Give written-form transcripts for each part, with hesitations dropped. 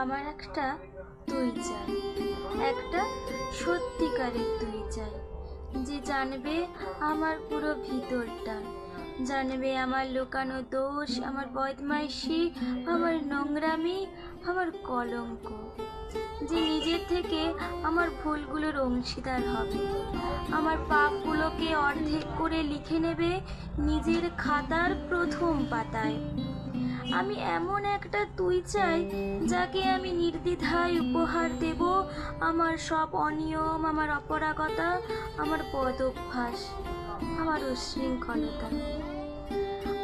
আমার একটা তুই চাই, একটা সত্যিকারের তুই চাই, যে জানবে আমার পুরো ভিতরটা, জানবে আমার লুকানো দোষ, আমার বদমাইশি, আমার নোংরামি, আমার কলঙ্ক, যে নিজের থেকে আমার ভুলগুলোর অংশীদার হবে, আমার পাপগুলোকে অর্ধেক করে লিখে নেবে নিজের খাতার প্রথম পাতায়। আমি এমন একটা তুই চাই, যাকে আমি নির্দ্বিধায় উপহার দেব আমার সব অনিয়ম, আমার অপরাগতা, আমার বদ অভ্যাস, আমার উচ্ছৃঙ্খলতা।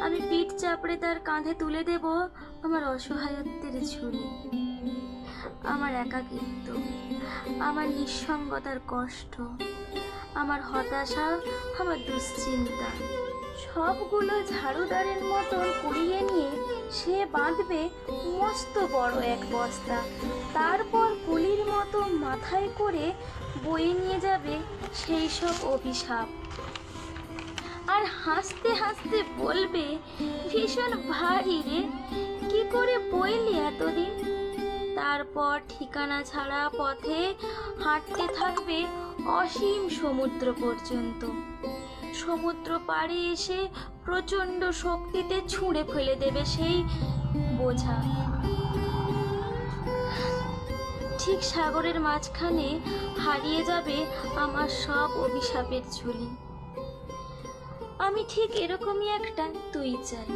আমি পিঠ চাপড়ে তার কাঁধে তুলে দেব আমার অসহায়ত্বের ঝুলি, আমার একাকিত্ব, আমার নিঃসঙ্গতার কষ্ট, আমার হতাশা, আমার দুশ্চিন্তা, সবগুলো ঝাড়ুদারের মতন কুড়িয়ে নিয়ে সে বাঁধবে মস্ত বড় এক বস্তা, তারপর পুলির মতো মাথায় করে বয়ে নিয়ে যাবে সেই সব অভিশাপ, আর হাসতে হাসতে বলবে, ভীষণ ভারী রে, কি করে বইলি এতদিন। তারপর ঠিকানা ছাড়া পথে হাঁটতে থাকবে অসীম সমুদ্র পর্যন্ত। সমুদ্র পাড়ে এসে প্রচণ্ড শক্তিতে ছুঁড়ে ফেলে দেবে সেই বোঝা। ঠিক সাগরের মাঝখানে হারিয়ে যাবে আমার সব অভিশাপের ঝুলি। আমি ঠিক এরকমই একটা তুই চাই,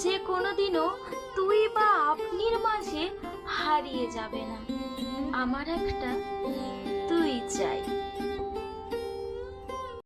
যে কোনোদিনও তুই বা আপনির মাঝে হারিয়ে যাবে না। আমার একটা তুই চাই।